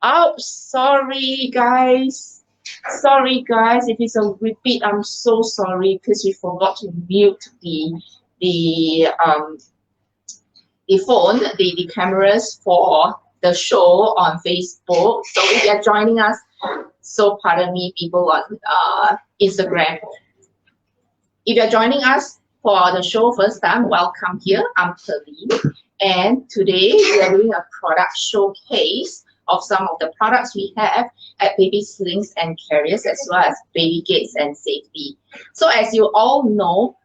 Oh, sorry guys. Sorry guys, if it's a repeat, I'm so sorry because we forgot to mute the um the phone, the cameras for the show on Facebook. So if you're joining us, so pardon me, people on Instagram. If you're joining us for the show first time, welcome here. I'm Pearline, and today we are doing a product showcase of some of the products we have at Baby Slings and Carriers, as well as Baby Gates and Safety. So as you all know,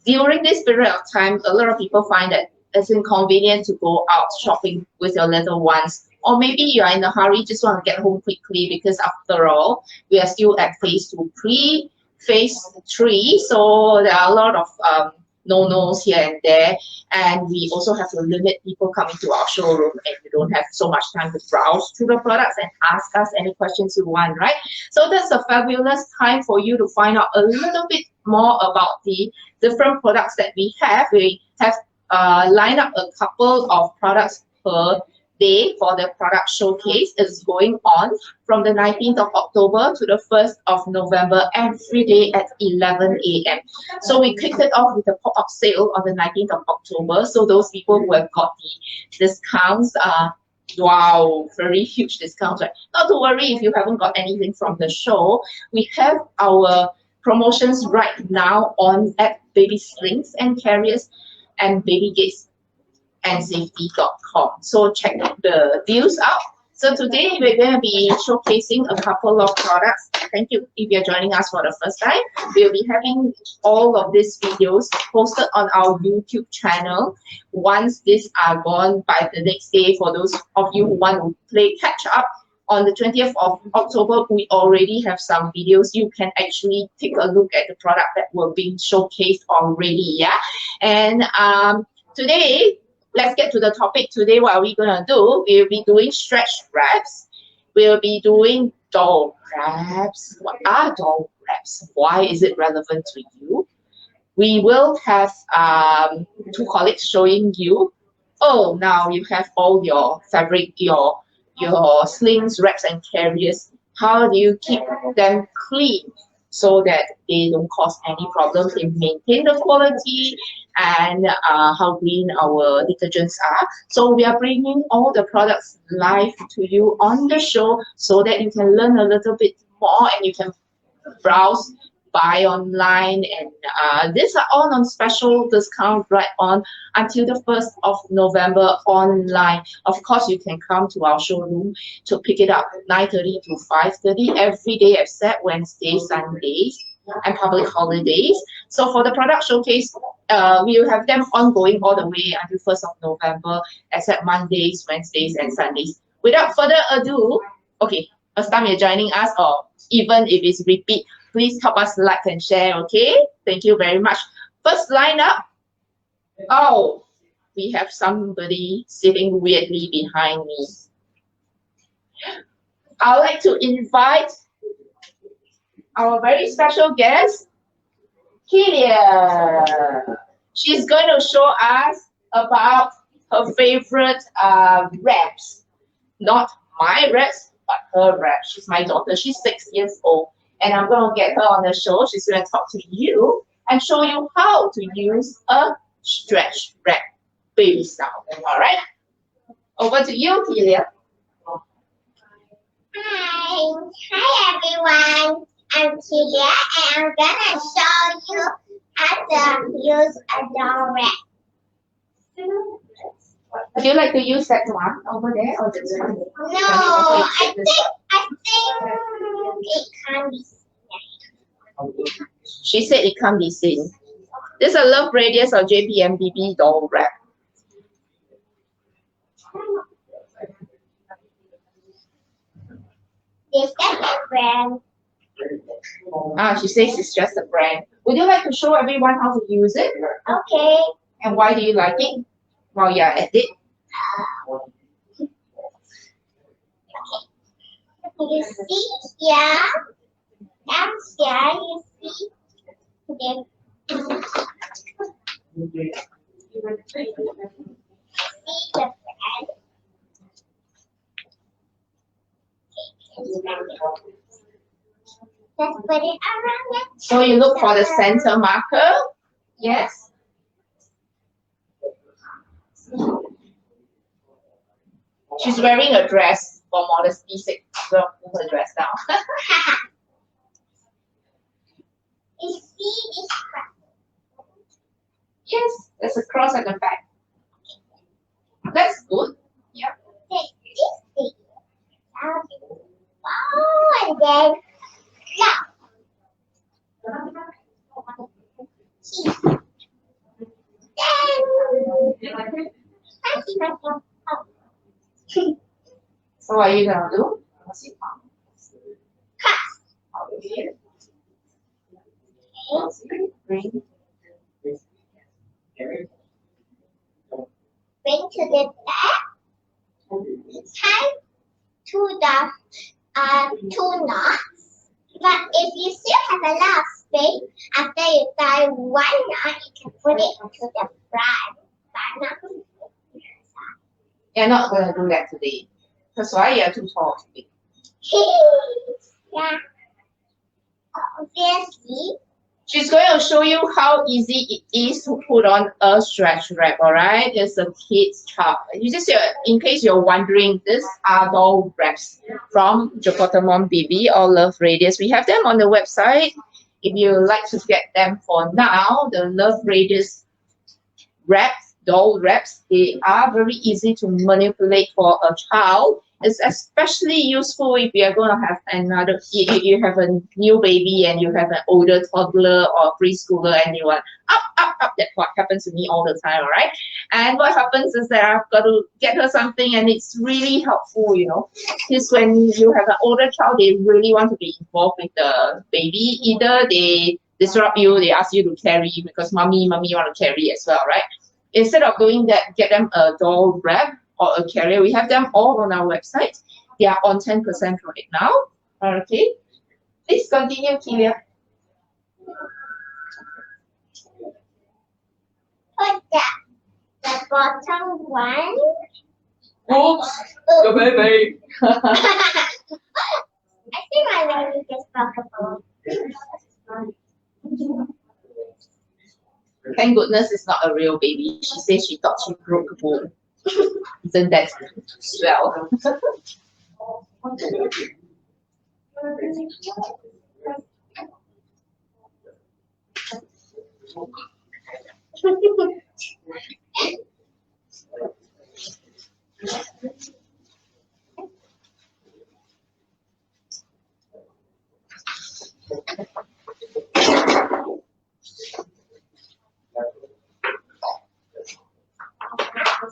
during this period of time, a lot of people find that it's inconvenient to go out shopping with your little ones. Or maybe you are in a hurry, just want to get home quickly because after all, we are still at phase 2 phase 3. So there are a lot of no-nos here and there. And we also have to limit people coming to our showroom, and you don't have so much time to browse through the products and ask us any questions you want, right? So that's a fabulous time for you to find out a little bit more about the different products that we have. We have lined up a couple of products per day for the product showcase. Is going on from the 19th of October to the 1st of November, every day at 11 a.m. So we kicked it off with a pop-up sale on the 19th of October. So those people who have got the discounts, wow, very huge discounts, right? Not to worry if you haven't got anything from the show. We have our promotions right now on at Baby Slings and Carriers and Baby Gates and Safety.com. So check the deals out. So today we're going to be showcasing a couple of products. Thank you if you're joining us for the first time. We'll be having all of these videos posted on our YouTube channel. Once these are gone by the next day, for those of you who want to play catch up, on the 20th of October, we already have some videos. You can actually take a look at the product that were being showcased already, yeah? And today, let's get to the topic. Today, what are we going to do? We'll be doing stretch wraps. We'll be doing doll wraps. What are doll wraps? Why is it relevant to you? We will have two colleagues showing you. Oh, now you have all your fabric, your slings, wraps, and carriers. How do you keep them clean so that they don't cause any problems? They maintain the quality and how green our detergents are. So we are bringing all the products live to you on the show so that you can learn a little bit more and you can browse, buy online, and these are all on special discount right on until the 1st of November online. Of course, you can come to our showroom to pick it up 9:30 to 5:30 every day except Wednesdays, Sundays, and public holidays. So for the product showcase, we will have them ongoing all the way until 1st of November except Mondays, Wednesdays, and Sundays. Without further ado, okay, first time you're joining us, or even if it's repeat, please help us like and share, okay? Thank you very much. First lineup. Oh, we have somebody sitting weirdly behind me. I'd like to invite our very special guest, Kelia. She's going to show us about her favorite wraps. Not my wraps, but her wraps. She's my daughter. She's 6 years old. And I'm going to get her on the show. She's going to talk to you and show you how to use a stretch wrap, baby style. All right? Over to you, Kelia. Hi everyone. I'm Kelia, and I'm gonna show you how to use a doll wrap. Would you like to use that one over there or this one? No, I think it can be seen. She said it can't be seen. This is a Love Radius or JPMBB doll wrap. This is a brand. She says it's just a brand. Would you like to show everyone how to use it? Okay. And why do you like it? While you're at it. You see here, that's here, you see. Okay. See the brand. Let's put it around it. So you look for the center marker. Yes. She's wearing a dress for modesty's sake. So put her dress down. You see this cross? Yes, there's a cross at the back. That's good. Yeah. Take this thing. Oh, and then So what are you gonna do? cut. Over here. Bring. Bring to the back. Tie to the two knots. But if you still have a lot of space, after you tie one knot, you can put it to the front. But not to the side. You're not gonna do that today. That's why you're too tall today. Yeah. Obviously. She's going to show you how easy it is to put on a stretch wrap, alright? It's a kid's chart. You just, in case you're wondering, these are doll wraps from Japotamon Baby or Love Radius. We have them on the website. If you like to get them for now, the Love Radius wraps, doll wraps, they are very easy to manipulate for a child. It's especially useful if you are going to have another, if you have a new baby and you have an older toddler or preschooler and you want up. That's what happens to me all the time, all right? And what happens is that I've got to get her something and it's really helpful, you know. Because when you have an older child, they really want to be involved with the baby. Either they disrupt you, they ask you to carry because mommy want to carry as well, right? Instead of doing that, get them a doll wrap or a carrier. We have them all on our website. They are on 10% right now. Okay. Please continue, Kelia. Put the bottom one. Oops, the baby. I think my baby just broke a bone. Thank goodness it's not a real baby. She said she thought she broke a bone. Isn't that swell?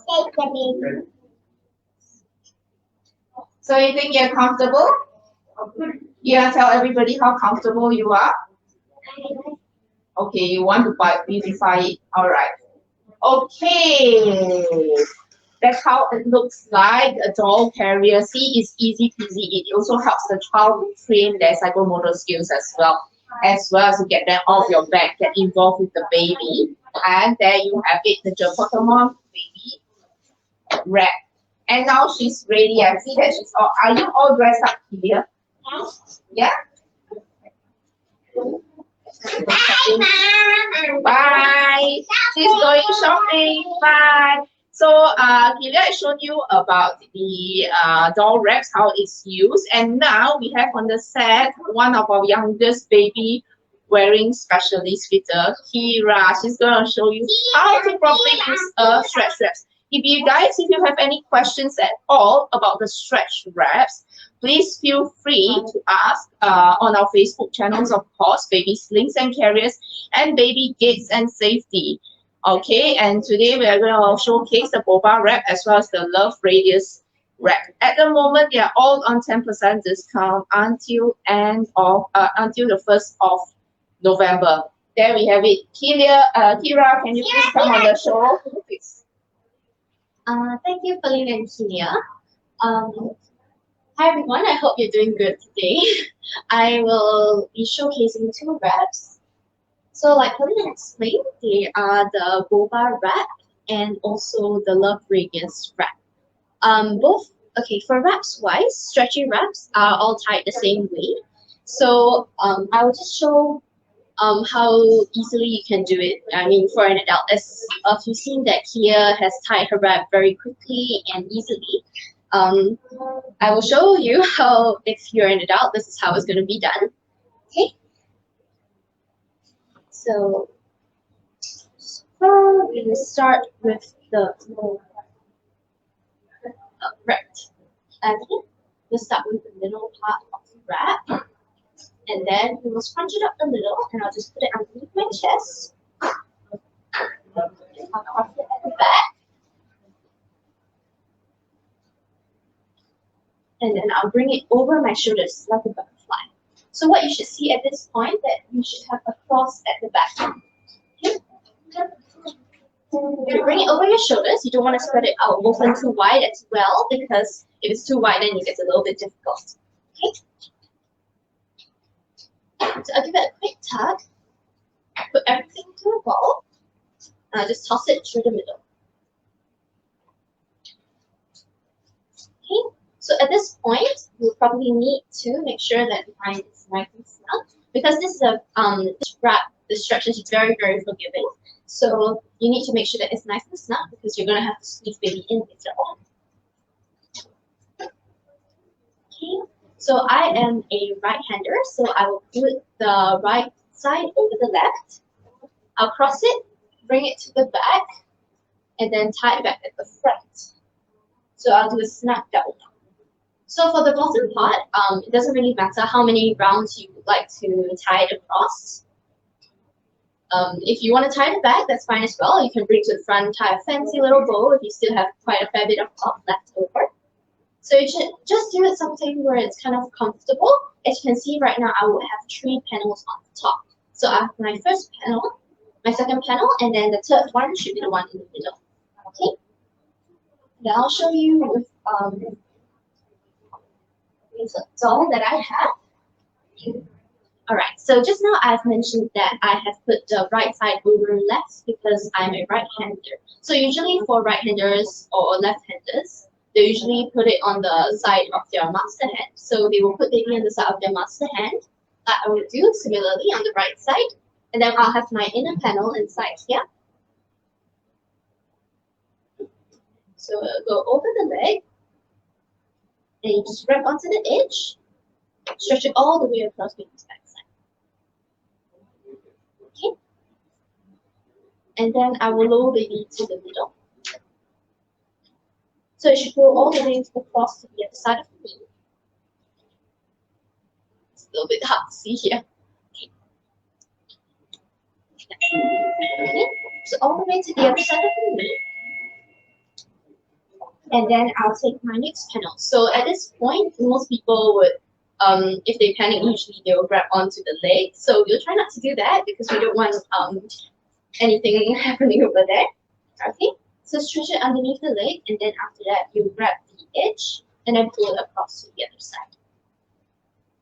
Take the baby. So you think you're comfortable? You want to tell everybody how comfortable you are? Okay, you want to beautify it. All right. Okay. That's how it looks like, a doll carrier. See, it's easy peasy. It also helps the child to train their psychomotor skills as well as to get them off your back, get involved with the baby. And there you have it, the Japotamon Baby wrap. And now she's ready. I see that she's all. Are you all dressed up here? Yeah? Bye, Mom. Bye. She's going shopping. Bye. So, Kelia showed you about the doll wraps, how it's used. And now we have on the set one of our youngest baby wearing specialist fitter, Kira. She's going to show you how to properly use a stretch wraps. If you have any questions at all about the stretch wraps, please feel free to ask on our Facebook channels, of course, Baby Slings and Carriers and Baby Gates and Safety. Okay, and today we are going to showcase the Boba wrap as well as the Love Radius wrap. At the moment, they are all on 10% discount until until the 1st of November. There we have it. Kira, can you please come on the show? Please. Thank you, Pauline and Kelia. Hi everyone, I hope you're doing good today. I will be showcasing two wraps. So like Pauline explained, they are the Boba wrap and also the Love Radius wrap. Both Okay, for wraps wise, stretchy wraps are all tied the same way. So I will just show how easily you can do it. I mean, for an adult, as you've seen that Kia has tied her wrap very quickly and easily. I will show you how, if you're an adult, this is how it's going to be done. Okay. So we will start with the wrap. Okay. We'll start with the middle part of the wrap. And then we will scrunch it up a little, and I'll just put it underneath my chest. I'll cross it at the back. And then I'll bring it over my shoulders like a butterfly. So what you should see at this point, that you should have a cross at the back. Okay. You bring it over your shoulders. You don't want to spread it out open too wide as well, because if it's too wide, then it gets a little bit difficult. Okay. So I'll give it a quick tug. Put everything into a ball. And I'll just toss it through the middle. Okay. So at this point, we'll probably need to make sure that the line is nice and snug, because this is a this wrap. The stretch is very, very forgiving. So you need to make sure that it's nice and snug, because you're going to have to squeeze baby in later on. Okay. So I am a right-hander, so I will put the right side over the left. I'll cross it, bring it to the back, and then tie it back at the front. So I'll do a snug double knot. So for the bottom part, it doesn't really matter how many rounds you would like to tie it across. If you want to tie it back, that's fine as well. You can bring it to the front, tie a fancy little bow if you still have quite a fair bit of cloth left over. So you should just do it something where it's kind of comfortable. As you can see right now, I will have 3 panels on the top. So I have my first panel, my second panel, and then the third one should be the one in the middle. Okay. Then I'll show you with this doll that I have. Alright, so just now I've mentioned that I have put the right side over left because I'm a right-hander. So usually for right-handers or left-handers, they usually put it on the side of their master hand. So they will put baby on the side of their master hand. That I will do similarly on the right side. And then I'll have my inner panel inside here. So I'll go over the leg. And you just wrap onto the edge. Stretch it all the way across baby's backside. Okay. And then I will lower baby to the middle. So it should go all the way across to the other side of the knee. It's a little bit hard to see here. Okay. So all the way to the other side of the knee. And then I'll take my next panel. So at this point, most people would, if they panic, usually they will grab onto the leg. So you'll try not to do that because we don't want anything happening over there. Okay. So stretch it underneath the leg, and then after that, you grab the edge and then pull it across to the other side.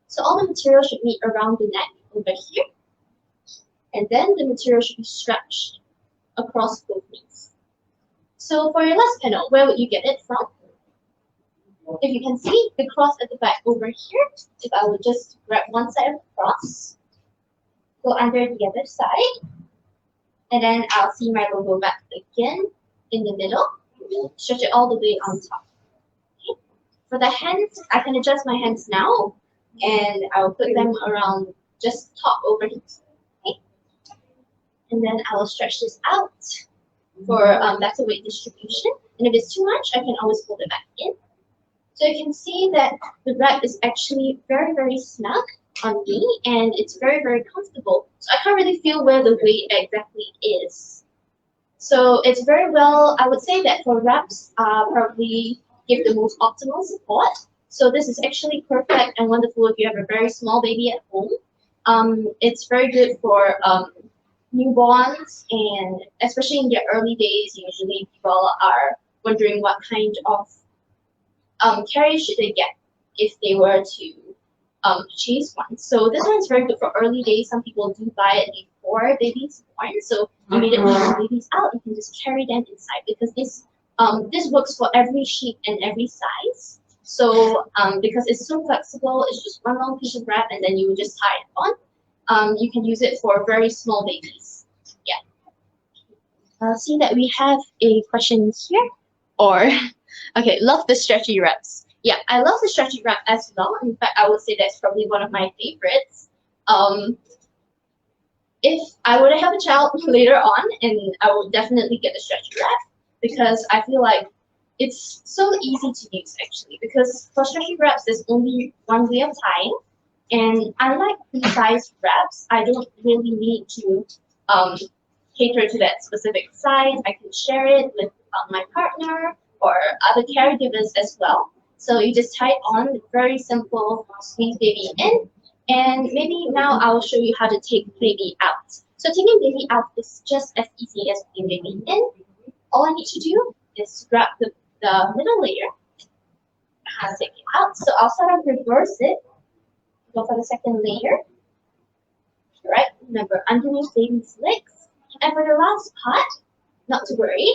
So all the material should meet around the neck over here. And then the material should be stretched across both knees. So for your last panel, where would you get it from? If you can see the cross at the back over here, if I would just grab one side of the cross, go under the other side, and then I'll see my logo back again in the middle, stretch it all the way on top. Okay. For the hands, I can adjust my hands now, and I'll put them around just top over here. Okay. And then I will stretch this out for better weight distribution. And if it's too much, I can always pull it back in. So you can see that the wrap is actually very, very snug on me, and it's very, very comfortable. So I can't really feel where the weight exactly is. So it's very well, I would say that for wraps, probably give the most optimal support. So this is actually perfect and wonderful if you have a very small baby at home. It's very good for newborns, and especially in their early days, usually people are wondering what kind of carrier should they get if they were to purchase one. So this one is very good for early days. Some people do buy it before baby's born, so immediately when baby's out, you can just carry them inside, because this this works for every shape and every size. So because it's so flexible, it's just one long piece of wrap and then you just tie it on. You can use it for very small babies. Yeah. I'll see that we have a question here. Or, okay, love the stretchy wraps. Yeah, I love the stretchy wrap as well. In fact, I would say that's probably one of my favorites. If I were to have a child later on, and I would definitely get the stretchy wrap because I feel like it's so easy to use actually. Because for stretchy wraps, there's only one way of tying, and unlike precise wraps, I don't really need to cater to that specific size. I can share it with my partner or other caregivers as well. So you just tie it on, very simple, squeeze baby in, and maybe now I'll show you how to take baby out. So taking baby out is just as easy as putting baby in. All I need to do is grab the middle layer, take it out. So I'll sort of reverse it, go for the second layer, right? Remember, underneath baby's legs. And for the last part, not to worry,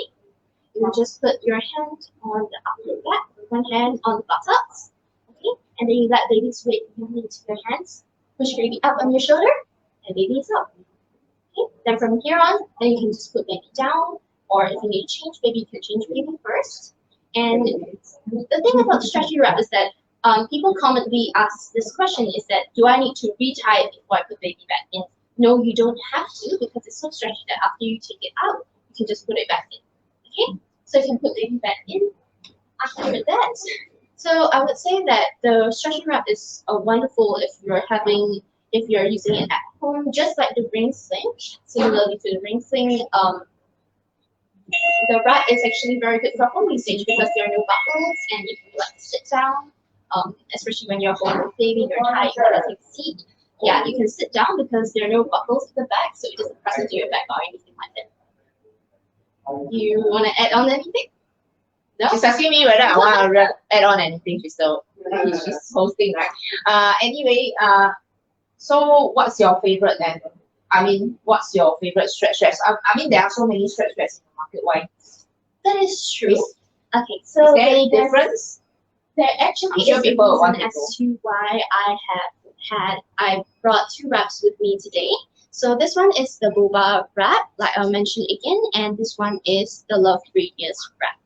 you just put your hand on the upper back, one hand on the buttocks, okay? And then you let baby's weight move into your hands, push baby up on your shoulder, and baby is up. Okay? Then from here on, then you can just put baby down, or if you need to change baby, you can change baby first. And the thing about stretchy wrap is that people commonly ask this question is that, do I need to retie it before I put baby back in? No, you don't have to because it's so stretchy that after you take it out, you can just put it back in. Okay, so you can put baby back in after that. So I would say that the stretchy wrap is wonderful if you're using it at home, just like the ring sling. Similarly to the ring sling, the wrap is actually very good for home usage because there are no buckles, and if you like to sit down, especially when you're home with baby, you're tired, you want to take a seat. Yeah, you can sit down because there are no buckles at the back, so it doesn't press into your back or anything like that. You want to add on anything? No? She's asking me whether I want to add on anything. She's hosting, right? Anyway, so what's your favorite then? I mean, what's your favorite stretch wraps? I mean, there are so many stretch wraps in the market. Why? That is true. Okay, so is there any difference? There actually is a reason as to why I brought two wraps with me today. So this one is the Boba wrap, like I mentioned again, and this one is the Love Radius wrap.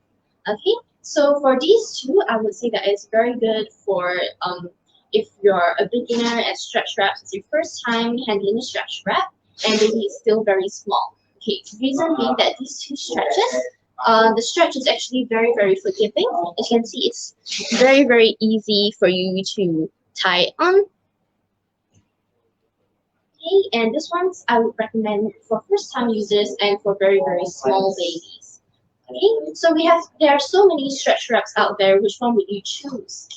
Okay, so for these two, I would say that it's very good for if you're a beginner at stretch wraps, it's your first time handling a stretch wrap, and baby is still very small. Okay, the reason being that these two stretches, the stretch is actually very, very forgiving. As you can see, it's very, very easy for you to tie on. Okay, and this ones I would recommend for first-time users and for very, very small babies. Okay, so there are so many stretch wraps out there. Which one would you choose?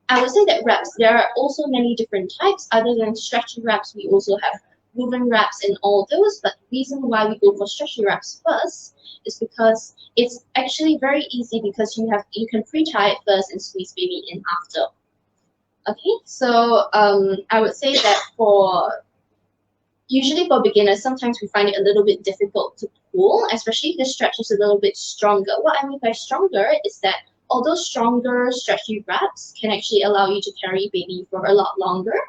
I would say that wraps, there are also many different types. Other than stretchy wraps, we also have woven wraps and all those. But the reason why we go for stretchy wraps first is because it's actually very easy because you can pre-tie it first and squeeze baby in after. Okay, so I would say that usually for beginners, sometimes we find it a little bit difficult to pull, especially if the stretch is a little bit stronger. What I mean by stronger is that although stronger stretchy wraps can actually allow you to carry baby for a lot longer,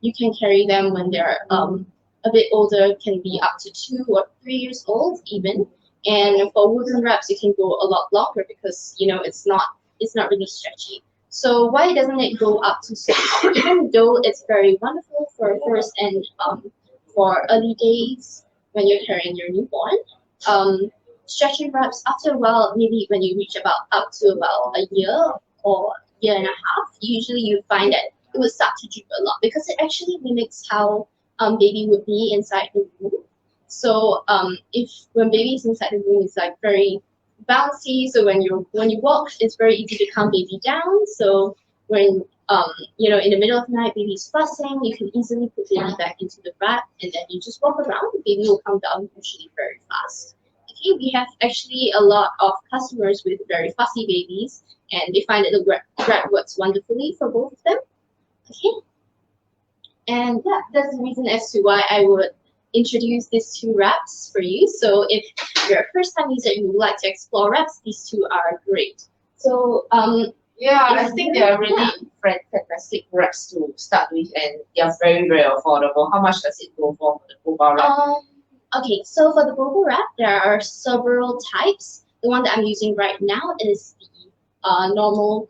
you can carry them when they're a bit older, can be up to 2 or 3 years old even. And for woven wraps, you can go a lot longer because it's not really stretchy. So why doesn't it go up to 6? Even though it's very wonderful for first and for early days when you're carrying your newborn, stretchy wraps after a while, maybe when you reach up to about a year or year and a half, usually you find that it will start to droop a lot because it actually mimics how baby would be inside the womb. So when baby is inside the womb, it's like very bouncy. So when you walk, it's very easy to calm baby down. So when in the middle of the night, baby's fussing, you can easily put baby back into the wrap, and then you just walk around. The baby will come down usually very fast. Okay, we have actually a lot of customers with very fussy babies, and they find that the wrap works wonderfully for both of them. Okay, and that's the reason as to why I would introduce these two wraps for you. So if you're a first-time user and you would like to explore wraps, these two are great. So Yeah, I think they are really fantastic wraps to start with, and they are very, very affordable. How much does it go for the Boba wrap? Okay, so for the Boba wrap, there are several types. The one that I'm using right now is the normal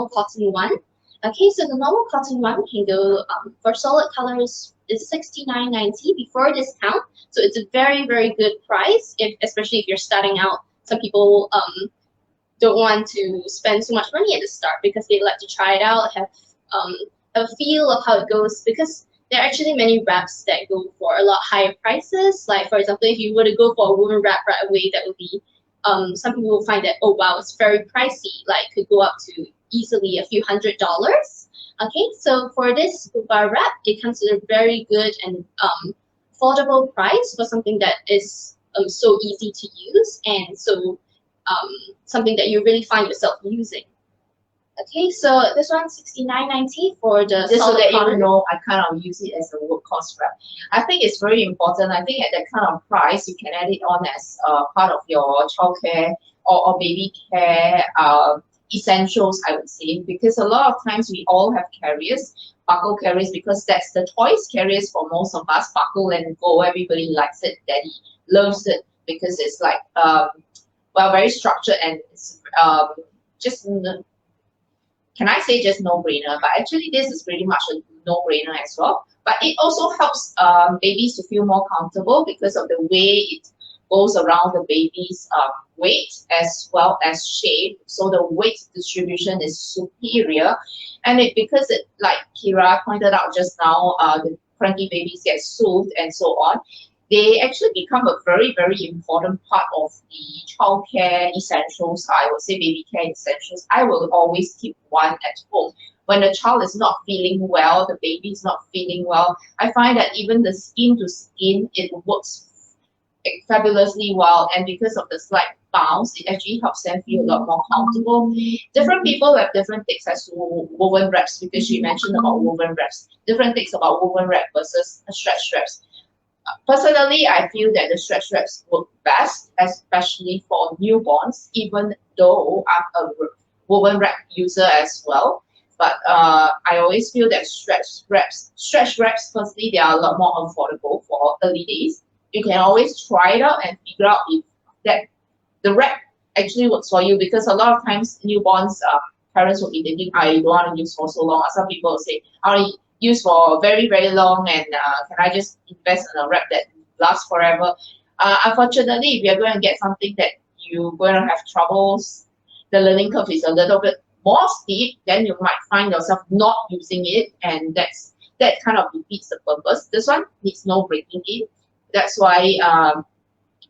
cotton one. Okay, so the normal cotton one can go for solid colors is $69.90 before discount. So it's a very, very good price, especially if you're starting out. Some people don't want to spend so much money at the start because they like to try it out, have a feel of how it goes, because there are actually many wraps that go for a lot higher prices. Like, for example, if you were to go for a woven wrap right away, that would be some people will find that, oh wow, it's very pricey, like could go up to easily a few $100s. Okay, so for this Boba wrap, it comes at a very good and affordable price for something that is so easy to use and so something that you really find yourself using. Okay, so this one's $69.90 for the just so solid that you cotton. know, I kind of use it as a workhorse wrap. I think it's very important. I think at that kind of price, you can add it on as part of your childcare or baby care essentials, I would say, because a lot of times we all have carriers, buckle carriers, because that's the toys carriers for most of us. Buckle and go, everybody likes it. Daddy loves it because it's like well, very structured, and it's just can I say just no-brainer? But actually, this is pretty much a no-brainer as well. But it also helps babies to feel more comfortable because of the way it goes around the baby's weight as well as shape. So the weight distribution is superior, and because it, like Kira pointed out just now, the cranky babies get soothed and so on. They actually become a very, very important part of the childcare essentials. I would say baby care essentials. I will always keep one at home. When the child is not feeling well, the baby is not feeling well, I find that even the skin to skin, it works fabulously well. And because of the slight bounce, it actually helps them feel a lot more comfortable. Different people have different takes as to woven wraps, because she mentioned about woven wraps. Different takes about woven wrap versus stretch wraps. Personally, I feel that the stretch wraps work best, especially for newborns, even though I'm a woven wrap user as well. But I always feel that stretch wraps, firstly, they are a lot more affordable for early days. You can always try it out and figure out if that the wrap actually works for you, because a lot of times newborns, parents will be thinking, I don't want to use for so long. Some people will say, I use for very, very long, and can I just invest in a wrap that lasts forever? Unfortunately, if you're going to get something that you're going to have troubles, the learning curve is a little bit more steep, then you might find yourself not using it, and that kind of defeats the purpose. This one needs no breaking in. That's why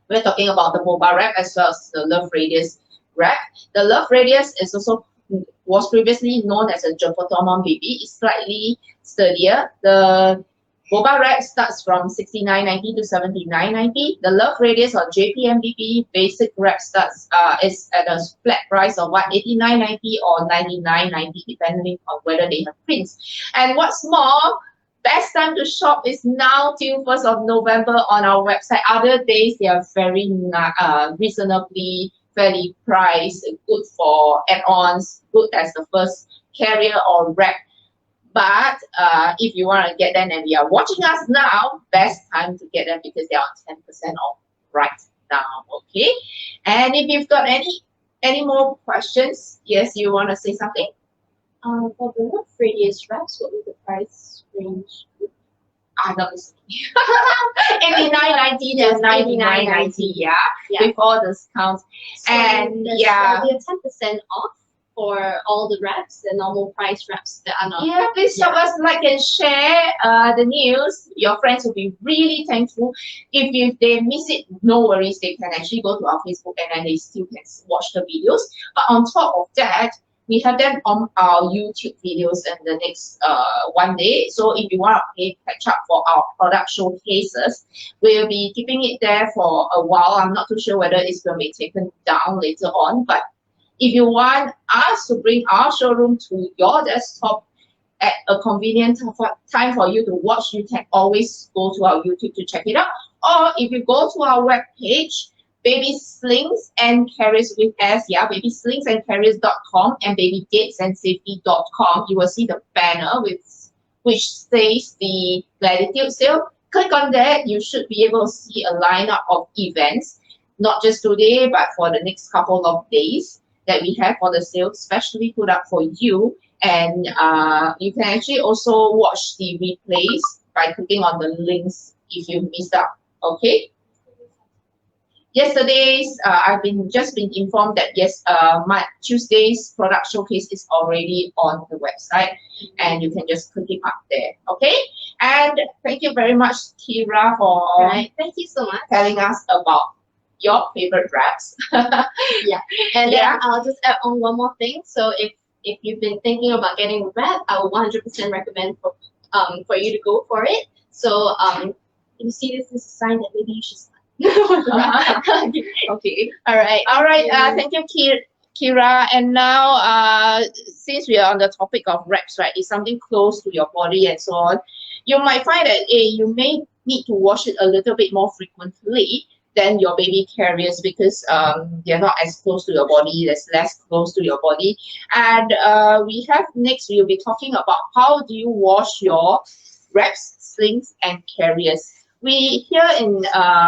we're talking about the Boba wrap as well as the Love Radius wrap. The Love Radius is also was previously known as a Jopotomon baby. It's slightly sturdier. The Boba wrap starts from $69.90 to $79.90. The Love Radius or JPMBB basic wrap starts is at a flat price of $89.90 or $99.90, depending on whether they have prints. And what's more, best time to shop is now till 1st of November on our website. Other days they are very reasonably fairly priced, good for add-ons, good as the first carrier or wrap. But if you want to get them and you are watching us now, best time to get them because they are on 10% off right now. Okay. And if you've got any more questions, yes, you want to say something? For the Love Radius wraps, what would the price range be? Not listening. $89.90 to $99.90, yeah, with all discounts. So and there's yeah, be a 10% off for all the wraps, the normal price wraps that are not. yeah, please help us like and share the news. Your friends will be really thankful. If they miss it, no worries. They can actually go to our Facebook and then they still can watch the videos. But on top of that, we have them on our YouTube videos in the next one day. So if you want to catch up for our product showcases, we'll be keeping it there for a while. I'm not too sure whether it's going to be taken down later on. But if you want us to bring our showroom to your desktop at a convenient time for you to watch, you can always go to our YouTube to check it out. Or if you go to our web page, Baby Slings and Carriers with S, yeah, babyslingsandcarriers.com and babygatesанdsafety.com. You will see the banner which says the Latitude sale. Click on that. You should be able to see a lineup of events, not just today, but for the next couple of days that we have for the sale, specially put up for you. And you can actually also watch the replays by clicking on the links if you missed out. Okay. Yesterday's, I've just been informed that yes, my Tuesday's product showcase is already on the website, and you can just click it up there. Okay. And thank you very much, Kira, for Thank you so much telling us about your favorite wraps. Yeah, and then I'll just add on one more thing. So if you've been thinking about getting a wrap, I would 100% recommend for you to go for it. So you see this is a sign that maybe you should start. Okay. All right. Thank you, Kira. And now, since we are on the topic of wraps, right, it's something close to your body and so on. You might find that you may need to wash it a little bit more frequently than your baby carriers because they're not as close to your body. There's less close to your body. And we'll be talking about how do you wash your wraps, slings, and carriers. We here in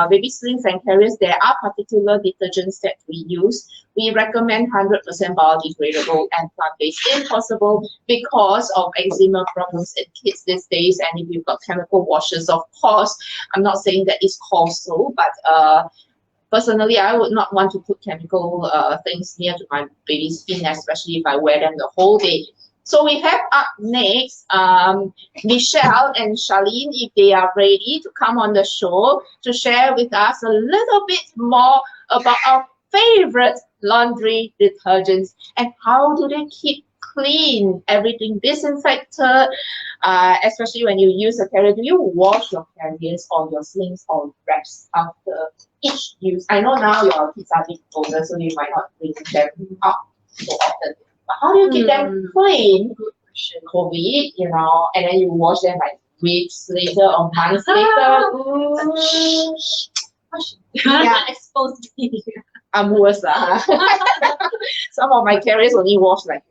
Baby Slings and Carriers, there are particular detergents that we use. We recommend 100% biodegradable and plant-based if possible because of eczema problems in kids these days. And if you've got chemical washes, of course, I'm not saying that it's causal, but personally, I would not want to put chemical things near to my baby's skin, especially if I wear them the whole day. So we have up next Michelle and Charlene, if they are ready to come on the show to share with us a little bit more about our favorite laundry detergents and how do they keep clean, everything disinfected, especially when you use a carrier. Do you wash your carriers or your slings or wraps after each use? I know now your kids are a bit older, so you might not bring them up so often. But how do you keep them clean? COVID, and then you wash them like weeks later or months later. Yeah, exposed to me. I'm worse. Some of my carriers only wash like,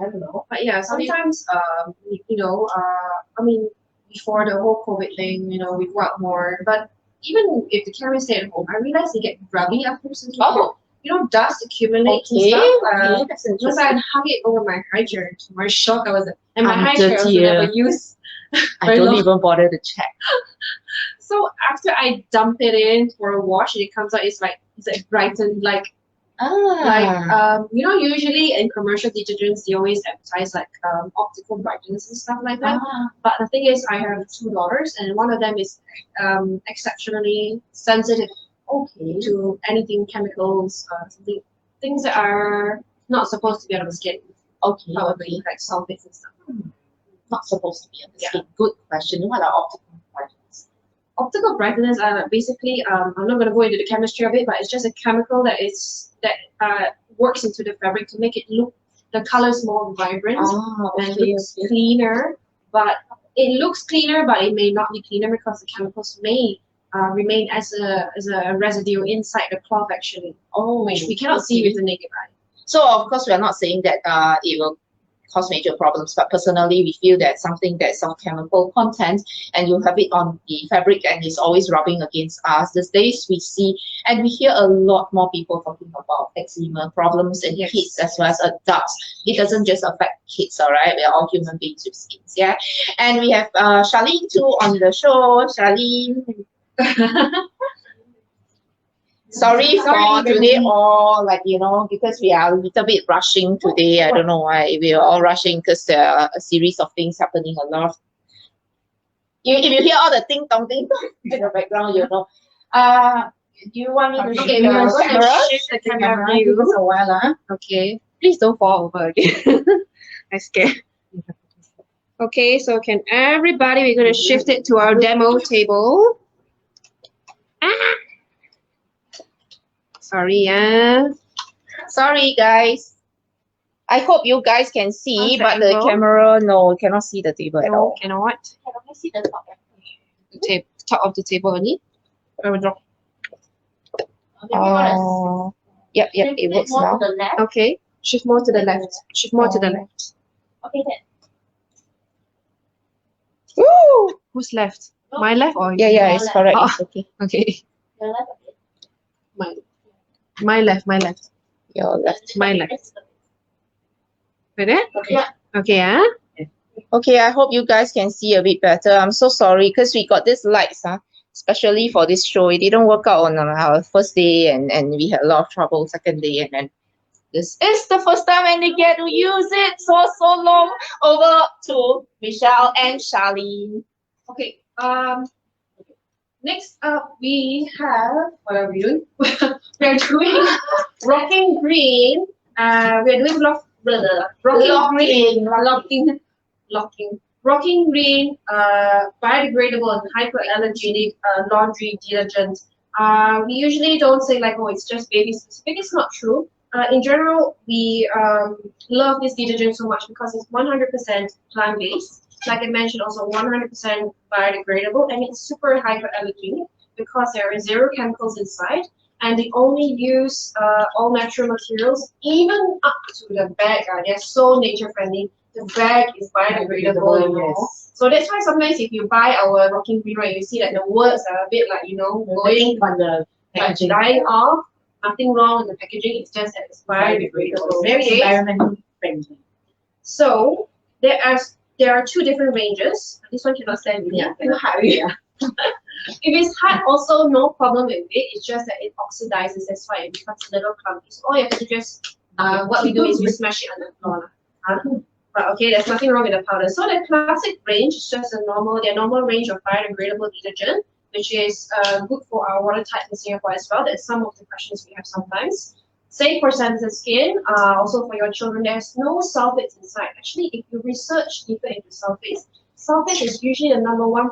I don't know. But yeah, sometimes, I mean, before the whole COVID thing, we go out more. But even if the carriers stay at home, I realize they get grubby after some time. Dust accumulates and stuff. That's Once I interesting. hung it over my hydrant, to my shock, I was like, and my high chair was dirty, never used. I don't even bother to check. So after I dump it in for a wash, and it comes out, it's like brightened, usually in commercial detergents they always advertise optical brightness and stuff like that. But the thing is, I have 2 daughters, and one of them is exceptionally sensitive to anything chemicals, things that are not supposed to be on the skin. Okay. Probably like sulfates and stuff. Not supposed to be on the skin. Good question. What are optical brightness? Optical brightness are basically, I'm not going to go into the chemistry of it, but it's just a chemical that works into the fabric to make it look, the colors more vibrant and looks cleaner. But it looks cleaner, but it may not be cleaner because the chemicals may remain as a residue inside the cloth actually, which we cannot see with the naked eye. So of course we are not saying that it will cause major problems, but personally we feel that something that's of chemical content and you have it on the fabric and it's always rubbing against us. These days we see and we hear a lot more people talking about eczema problems in kids as well as adults. It doesn't just affect kids, all right? We're all human beings with skins, yeah? And we have Charlene too on the show. Charlene. Sorry for today, or because we are a little bit rushing today. I don't know why we are all rushing because there are a series of things happening. A lot. If you hear all the ding dong in the background, do you want me to shift the camera view? Give us a while, huh? Okay, please don't fall over again. I'm scared. Okay, so can everybody, we're going to shift it to our demo table. Sorry, Sorry, guys. I hope you guys can see, How's the but the angle? camera, no, cannot see the table at all. Cannot. Can I see the top? The top of the table only. Oh, yep, it works more now. to the left. Okay. Shift more to the left. Shift more to the left. Okay, then. Woo! Who's left? My left or Yeah, it's correct. Oh. It's okay. Okay. Your left. Okay. My left. My left. Your left. My left. Like that? Okay. Yeah. Okay, Okay, I hope you guys can see a bit better. I'm so sorry because we got these lights, especially for this show. It didn't work out on our first day, and we had a lot of trouble second day, and then this is the first time when they get to use it for so long. Over to Michelle and Charlene. Okay. Next up we have, what are we doing? We're doing Rockin Green. We're doing Rockin Green, biodegradable and hypoallergenic laundry detergent. We usually don't say like, oh, it's just baby specific. It's not true. In general, we love this detergent so much because it's 100% plant-based. Like I mentioned, also 100% biodegradable, and it's super hypoallergenic because there are 0 chemicals inside, and they only use all natural materials, even up to the bag. They're so nature-friendly. The bag is biodegradable, you know. Yes. So that's why sometimes if you buy our Rockin Green, right, you see that the words are a bit like, going on the like dying off. Nothing wrong with the packaging, it's just that it's biodegradable. Very Okay? environmentally friendly. So there are 2 different ranges. This one cannot stand with me. Yeah. If it's hard, also no problem with it. It's just that it oxidizes. That's why it becomes a little clumpy. So all you have to just what we do is we smash it on the floor. But okay, there's nothing wrong with the powder. So the classic range is just their normal range of biodegradable detergent, which is good for our water type in Singapore as well. That's some of the questions we have sometimes. Safe for sensitive skin, also for your children. There's no sulfates inside. Actually, if you research deeper into sulfate is usually the number one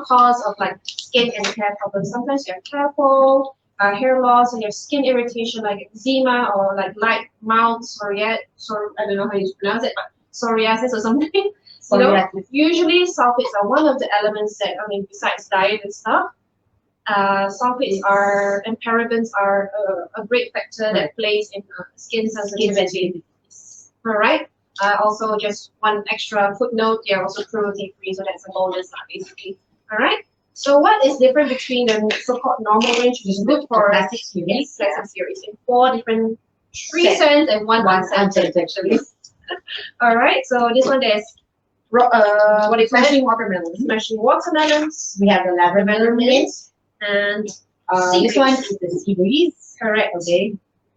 cause of like skin and hair problems. Sometimes you have hair fall, hair loss, and you have skin irritation like eczema or like light mild psoriasis. I don't know how you pronounce it, but psoriasis or something. You know, usually sulfates are one of the elements that, besides diet and stuff, sulfates and parabens are a great factor that plays in skin sensitivity. All right. Also, just one extra footnote, they are also cruelty-free, so that's a bonus, basically. All right. So what is different between the so-called normal range, which is good for classic series, in 4 different 3 cents and 1 cent actually. All right. So this one there's what is smashing watermelons. Smashing watermelons. We have the lavender mint. And this one is the sea breeze. Correct. Okay.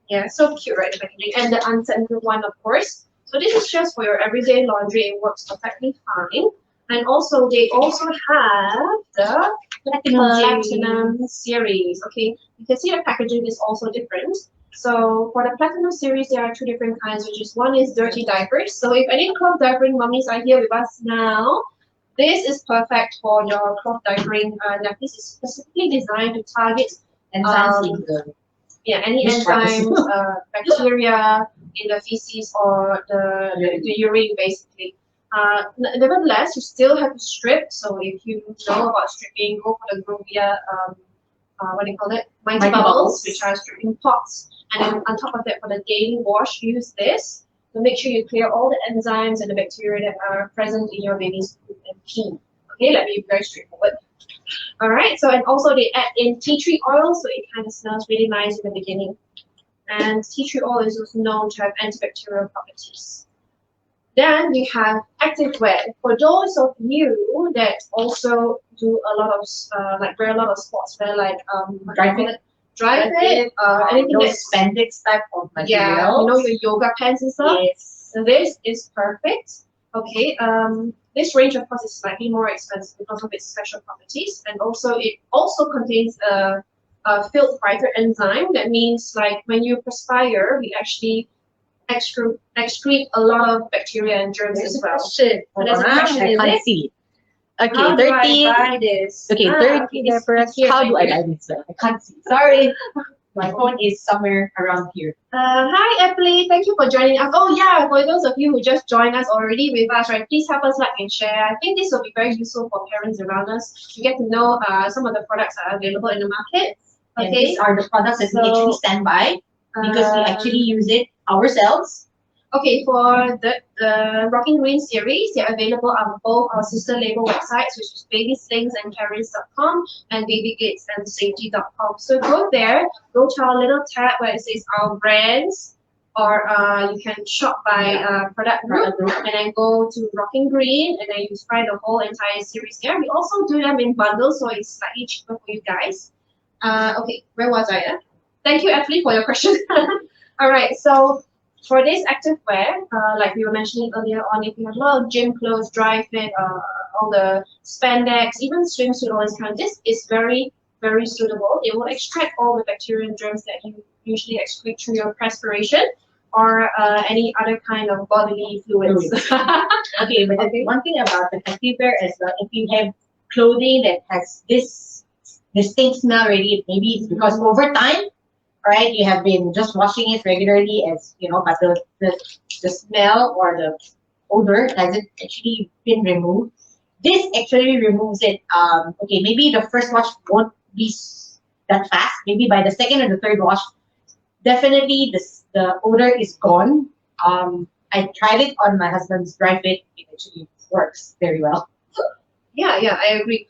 Yeah, so cute, right? The packaging. And the unscented one, of course. So this is just for your everyday laundry. It works perfectly fine. And also, they also have the Platinum series. Okay, you can see the packaging is also different. So for the Platinum series, there are 2 different kinds, which is one is dirty diapers. So if any cloth diapering mummies are here with us now, this is perfect for your cloth diapering. This is specifically designed to target any enzymes, bacteria in the feces or the urine, basically. Nevertheless, you still have to strip. So if you know about stripping, go for the Grovia, Mighty Bubbles, which are stripping pots. And then on top of that, for the daily wash, use this to make sure you clear all the enzymes and the bacteria that are present in your baby's poop and pee. Okay, let me be very straightforward. All right, so and also they add in tea tree oil, so it kind of smells really nice in the beginning. And tea tree oil is also known to have antibacterial properties. Then we have active wear. For those of you that also do a lot of wear a lot of sports wear, like dry fit, anything that's spandex type of material. Yeah, your yoga pants and stuff. Yes. So this is perfect. Okay. This range, of course, is slightly more expensive because of its special properties, and also it also contains a filth fighter enzyme. That means, like, when you perspire, we actually excrete a lot of bacteria and germs as well. There's a question. I can't see. Okay, How 30. do I buy this? Okay, 30 diapers. How do I buy this? I can't see. Sorry. My phone is somewhere around here. Hi, Emily. Thank you for joining us. Oh, yeah, for those of you who just joined us already with us, right, please help us like and share. I think this will be very useful for parents around us to get to know some of the products that are available in the market. And Okay. these are the products that we So, actually stand by because we actually use it ourselves. Okay, for the Rockin Green series, they're available on both our sister label websites, which is babyslingsandcarries.com and babygatesandSafety.com. So go there, go to our little tab where it says our brands, or you can shop by product group, and then go to Rockin Green, and then you find the whole entire series there. We also do them in bundles, so it's slightly cheaper for you guys. Okay, where was I? Thank you, Ashley, for your question. All right, so for this active wear, like we were mentioning earlier on, if you have a lot of gym clothes, dry fit, all the spandex, even swimsuit, all this kind of, this is very, very suitable. It will extract all the bacteria and germs that you usually excrete through your perspiration or any other kind of bodily fluids. Okay, but one thing about the active wear is that if you have clothing that has this distinct smell already, maybe it's because over time, right, you have been just washing it regularly, as you know, but the smell or the odor hasn't actually been removed. This actually removes it. Okay, maybe the first wash won't be that fast. Maybe by the second or the third wash, definitely the odor is gone. I tried it on my husband's dry fit. It actually works very well. Yeah, I agree.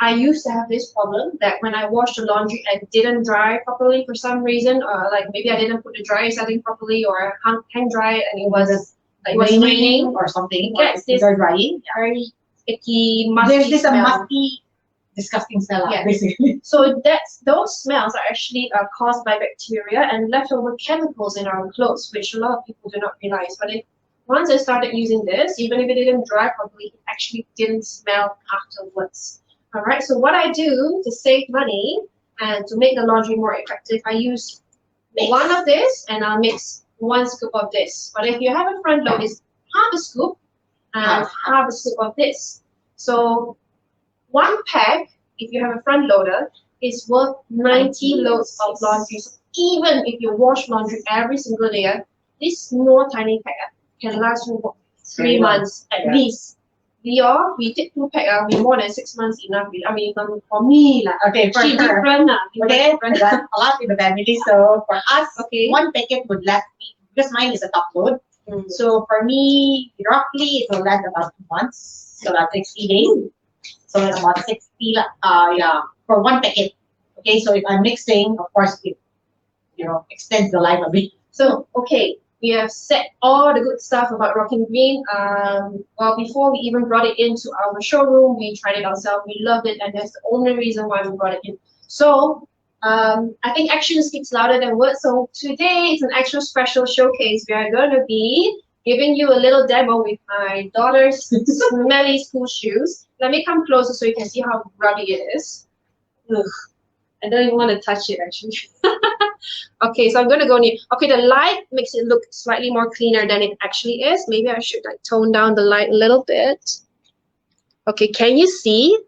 I used to have this problem that when I washed the laundry, it didn't dry properly for some reason, like maybe I didn't put the dryer setting properly, or hang dry and it was raining or something. Yes, Or they're drying. very icky, musty There's this a smell. musty, disgusting smell, Yeah. basically. So those smells are actually caused by bacteria and leftover chemicals in our clothes, which a lot of people do not realize. But once I started using this, even if it didn't dry properly, it actually didn't smell afterwards. All right, so what I do to save money and to make the laundry more effective, I use one of this and I'll mix 1 scoop of this. But if you have a front load, it's half a scoop and half a scoop of this. So 1 pack, if you have a front loader, is worth 90 loads of laundry. So even if you wash laundry every single day, this small tiny pack can last you 3 months at least. We take 2 pack, we more than 6 months enough. I mean, for me, Okay, for she her. different. Okay, that's a lot in the family. So for us, Okay. 1 packet would last me, because mine is a top load. So for me, roughly it will last about 2 months, so about 60 days. So it's about 60, for 1 packet. Okay, so if I'm mixing, of course, it extends the life a bit. So, okay, we have said all the good stuff about Rockin Green. Well, before we even brought it into our showroom, we tried it ourselves, we loved it, and that's the only reason why we brought it in. So, I think action speaks louder than words. So today it's an extra special showcase. We are going to be giving you a little demo with my daughter's smelly school shoes. Let me come closer so you can see how grubby it is. Ugh. I don't even want to touch it actually. Okay, so I'm going to go near. Okay, the light makes it look slightly more cleaner than it actually is. Maybe I should tone down the light a little bit. Okay, can you see?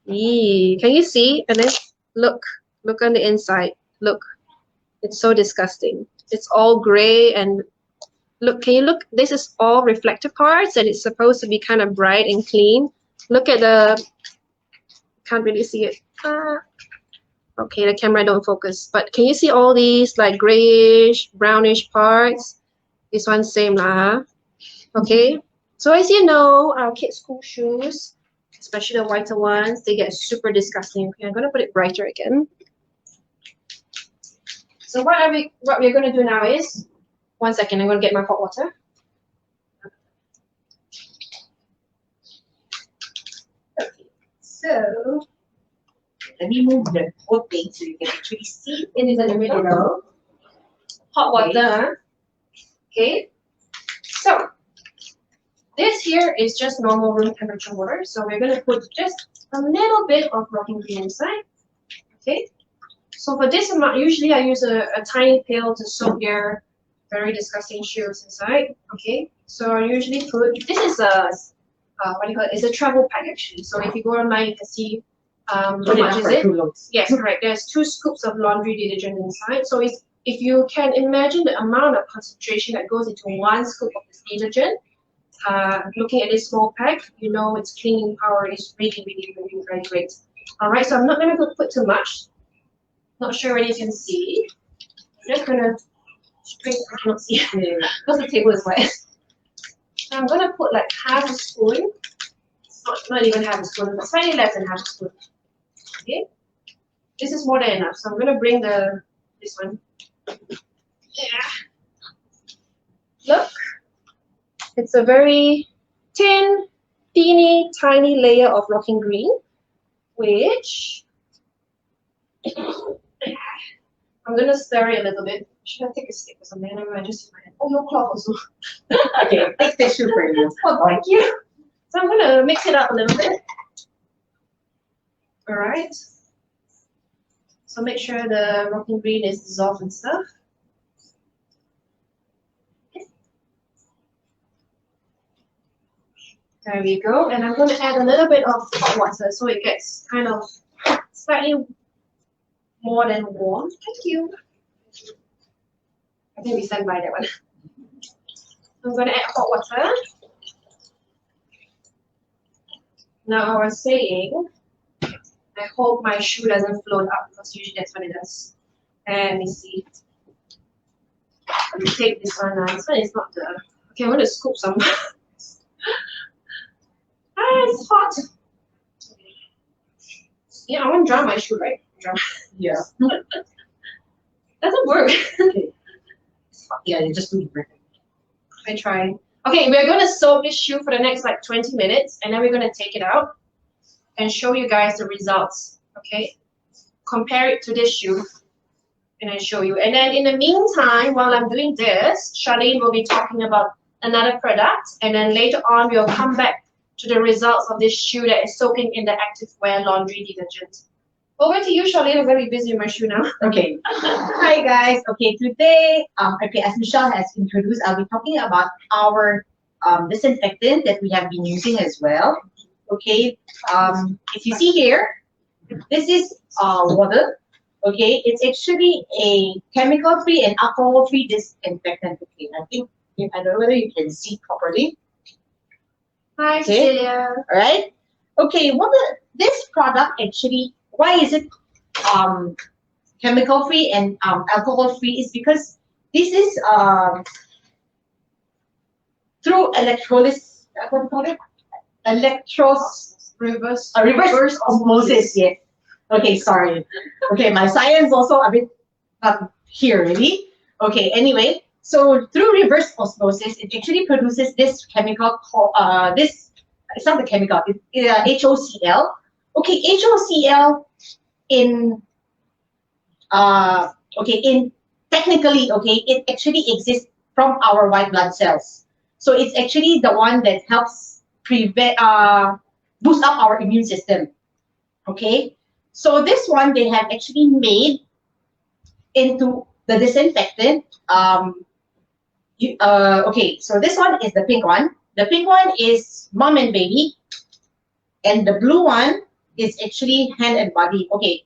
Can you see? And then look on the inside. Look, it's so disgusting. It's all gray and look, can you look? This is all reflective parts and it's supposed to be kind of bright and clean. Look at the, can't really see it. Okay, the camera don't focus. But can you see all these like grayish, brownish parts? This one's same lah. Okay. So as you know, our kids' school shoes, especially the whiter ones, they get super disgusting. Okay, I'm gonna put it brighter again. So what we're gonna do now is, 1 second, I'm gonna get my hot water. Okay. So Let me move the whole thing so you can actually see it is in the middle. Hot water. Okay. So this here is just normal room temperature water. So we're gonna put just a little bit of Rockin Green inside. Okay. So for this amount, usually I use a tiny pail to soak your very disgusting shoes inside. Okay. So I usually put, this is a what do you call it? It's a travel pack actually. So if you go online, you can see how much is it? Yes, correct. There's 2 scoops of laundry detergent inside. So if you can imagine the amount of concentration that goes into 1 scoop of this detergent, looking at this small pack, you know its cleaning power is really, really, really very great. All right, so I'm not going to put too much. Not sure whether you can see. I'm just gonna straight. I cannot see because the table is wet. So I'm gonna put like half a spoon. Not even half a spoon, but slightly less than half a spoon. Okay. This is more than enough. So I'm gonna bring this one. Yeah. Look, it's a very thin, teeny, tiny layer of Rockin Green, which I'm gonna stir it a little bit. Should I take a stick or something? I just use my hand. Oh, no cloth also. Okay, take tissue for you. Oh, thank you. So I'm gonna mix it up a little bit. All right. So make sure the Rockin Green is dissolved and stuff. There we go. And I'm going to add a little bit of hot water so it gets kind of slightly more than warm. Thank you. I think we stand by that one. I'm going to add hot water. Now I was saying, I hope my shoe doesn't float up because usually that's what it does. Let me see. Let me take this one now. This one is not the. Okay, I'm going to scoop some. It's hot. Yeah, I want to dry my shoe, right? Yeah. Doesn't work. Yeah, you just do it. I try. Okay, we're going to soak this shoe for the next like 20 minutes, and then we're going to take it out and show you guys the results. Okay, compare it to this shoe, and I show you. And then in the meantime, while I'm doing this, Charlene will be talking about another product, and then later on we'll come back to the results of this shoe that is soaking in the active wear laundry detergent. Over to you, Charlene. I'm very busy with my shoe now. Okay. Hi guys. Okay, today, okay, as Michelle has introduced, I'll be talking about our disinfectant that we have been using as well. Okay. If you see here, this is Wode. Okay, it's actually a chemical-free and alcohol-free disinfectant. Okay, I don't know whether you can see properly. Hi, Okay. Cecilia. All right. Okay. This product actually, why is it chemical free and alcohol free? Is because this is through electrolysis. What do you call it? Reverse Reverse osmosis. Yes. Okay. Sorry. Okay. My science also a bit not here really. Okay. Anyway. So through reverse osmosis, it actually produces this chemical called it's not the chemical, it's HOCl. Okay, HOCl in technically, okay, it actually exists from our white blood cells. So it's actually the one that helps prevent boost up our immune system. Okay, so this one they have actually made into the disinfectant. Okay, so this one is the pink one. The pink one is mom and baby, and the blue one is actually hand and body. Okay,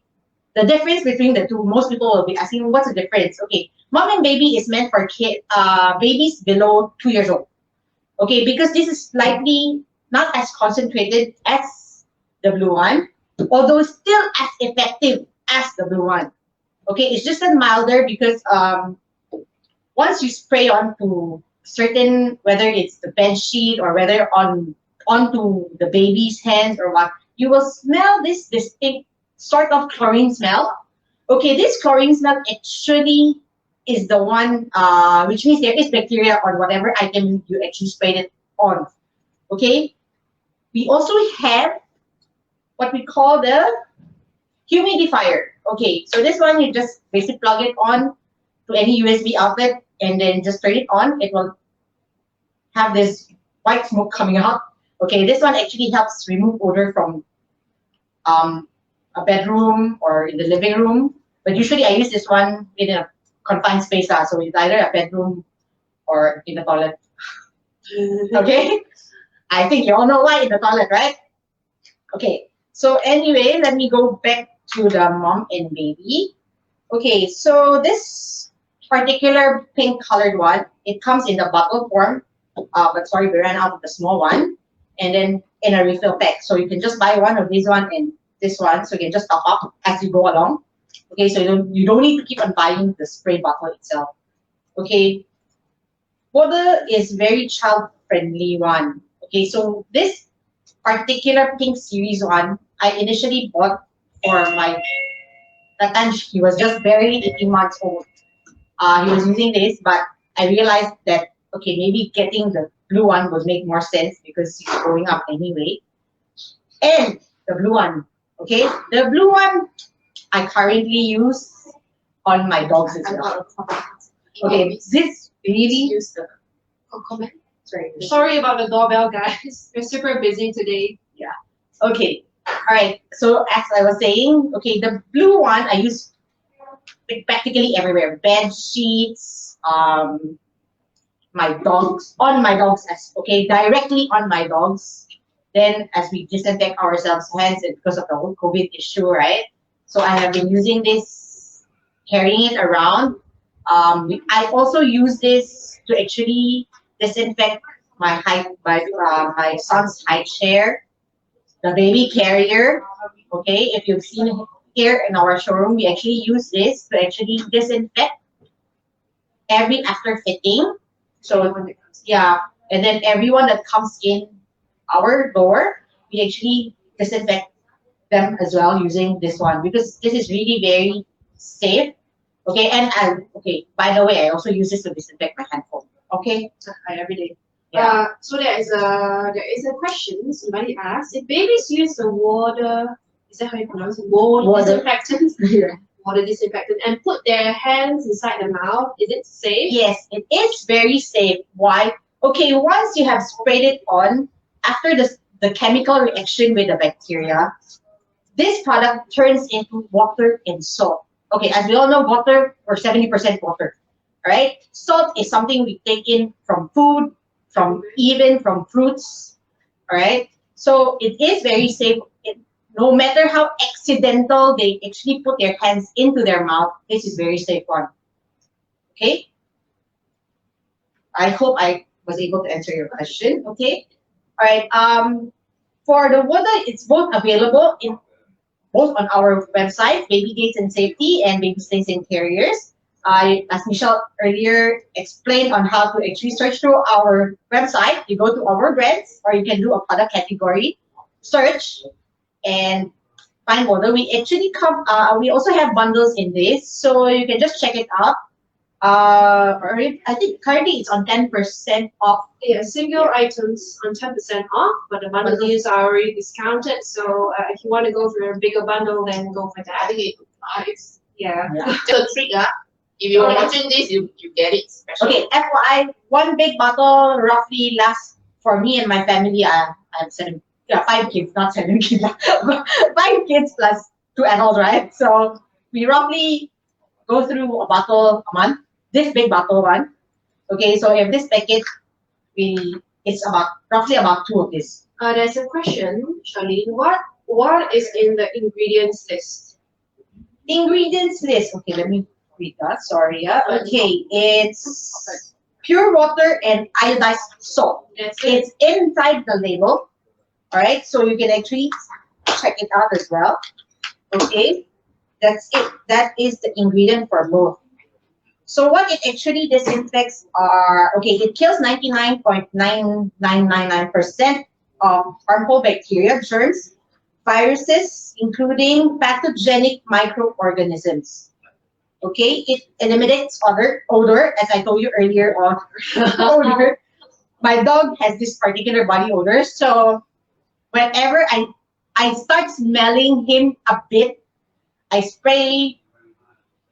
the difference between the two, most people will be asking, what's the difference? Okay, mom and baby is meant for babies below 2 years old. Okay, because this is slightly not as concentrated as the blue one, although still as effective as the blue one. Okay, it's just a milder because once you spray onto certain, whether it's the bed sheet or whether onto the baby's hands or what, you will smell this distinct sort of chlorine smell. Okay, this chlorine smell actually is the one, which means there is bacteria on whatever item you actually sprayed it on. Okay, we also have what we call the humidifier. Okay, so this one you just basically plug it on to any USB outlet and then just turn it on. It will have this white smoke coming out. Okay, this one actually helps remove odor from a bedroom or in the living room. But usually I use this one in a confined space, so it's either a bedroom or in the toilet. Okay, I think you all know why in the toilet, right? Okay, so anyway, let me go back to the mom and baby. Okay, so this particular pink colored one, it comes in the bottle form, but sorry, we ran out of the small one, and then in a refill pack. So you can just buy one of this one and this one, so you can just top up as you go along. Okay, so you don't need to keep on buying the spray bottle itself. Okay, Wode is very child friendly one. Okay, so this particular pink series one, I initially bought for that time he was just barely 18 months old. He was using this, but I realized that okay, maybe getting the blue one would make more sense because he's growing up anyway. And the blue one, okay, the blue one I currently use on my dogs as well. Okay, this really Use the comment. sorry. Sorry about the doorbell, guys. We're super busy today. Okay, all right. So as I was saying, okay, the blue one I use practically everywhere. Bed sheets, my dogs, on my dogs, okay, directly on my dogs. Then as we disinfect ourselves hands because of the whole COVID issue, right? So I have been using this, carrying it around. I also use this to actually disinfect my my son's high chair, the baby carrier. Okay, if you've seen here in our showroom, we actually use this to actually disinfect every after fitting. So yeah, and then everyone that comes in our door, we actually disinfect them as well using this one because this is really very safe. Okay, and okay, by the way, I also use this to disinfect my handphone. Okay, Every day. yeah. So there is a question somebody asked if babies use the water, is that how you pronounce it? Wode. Disinfectant, water disinfectant, and put their hands inside the mouth. Is it safe? Yes, it is very safe. Why? Okay, once you have sprayed it on, after the chemical reaction with the bacteria, this product turns into water and salt. Okay, as we all know, water, or 70% water, right? Salt is something we take in from food, even from fruits, all right? So it is very safe. No matter how accidental they actually put their hands into their mouth, this is very safe one. Okay? I hope I was able to answer your question. Okay? All right. For the Wode, it's both available in both on our website, Baby Gates and Safety and Baby Slings Interiors. As Michelle earlier explained on how to actually search through our website, you go to our brands or you can do a product category search and find Wode. We actually we also have bundles in this, so you can just check it out. I think currently it's on 10% off. Yeah, single items on 10% off, but the bundles are already discounted. So if you want to go for a bigger bundle, then go for that. Yeah. Just a trick, if you're watching this, you get it special. Okay, FYI, one big bottle roughly lasts for me and my family. I have 5 kids, not 7 kids. 5 kids plus 2 adults, right? So we roughly go through a bottle a month. This big bottle one. Okay, so if this packet, it's roughly about 2 of this. There's a question, Charlene. What is in the ingredients list? Ingredients list. Okay, let me read that. Sorry. Okay, it's pure water and iodized salt. It's inside the label. All right, so you can actually check it out as well. Okay, that's it. That is the ingredient for both. So what it actually disinfects are, okay, it kills 99.9999% of harmful bacteria, germs, viruses, including pathogenic microorganisms. Okay, it eliminates odor, as I told you earlier on. Odor. My dog has this particular body odor, so whenever I start smelling him a bit, I spray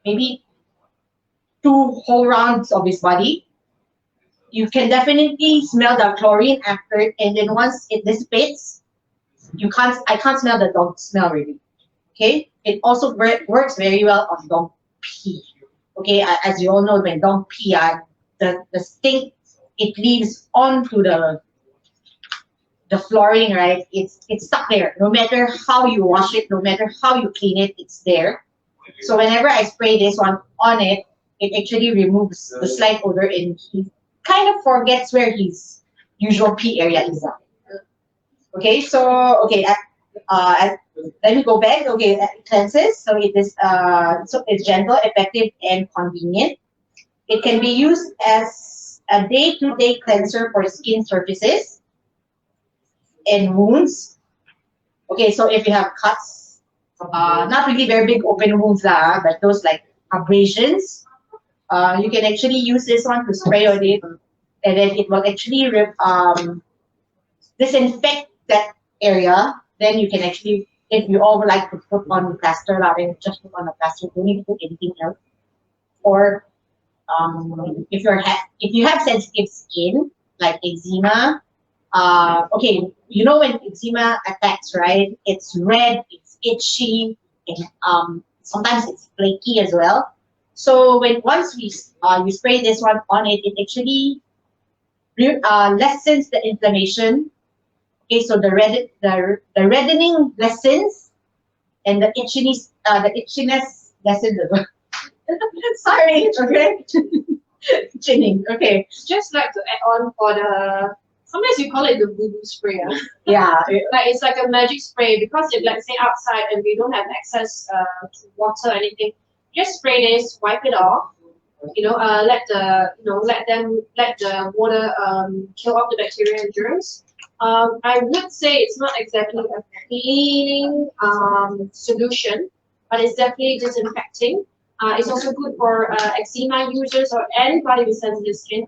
maybe 2 whole rounds of his body. You can definitely smell the chlorine after, and then once it dissipates, I can't smell the dog smell really. Okay, it also works very well on dog pee. Okay, as you all know, when dog pee, the stink it leaves onto the flooring, right? It's stuck there. No matter how you wash it, no matter how you clean it, it's there. So whenever I spray this one on it, it actually removes the slight odor and he kind of forgets where his usual pee area is. Okay, so Let me go back. Okay, it cleanses. So it is so it's gentle, effective, and convenient. It can be used as a day-to-day cleanser for skin surfaces and wounds. Okay, so if you have cuts, not really very big open wounds, but those like abrasions, you can actually use this one to spray on it, and then it will actually disinfect that area. Then you can actually, if you all would like to put on plaster, then just put on the plaster. Don't need to put anything else. Or if you have sensitive skin like eczema, okay, you know when eczema attacks, right? It's red, it's itchy, and sometimes it's flaky as well. So once you spray this one on it, it actually lessens the inflammation. Okay, so the reddening lessens, and the itchiness lessens as well. Sorry, okay. Itching, okay. Just like to add on for the, sometimes you call it the voodoo spray. Yeah. Like it's like a magic spray, because if let's say outside and we don't have access to water or anything, just spray this, wipe it off. Let the water kill off the bacteria and germs. I would say it's not exactly a cleaning solution, but it's definitely disinfecting. It's also good for eczema users or anybody with sensitive skin.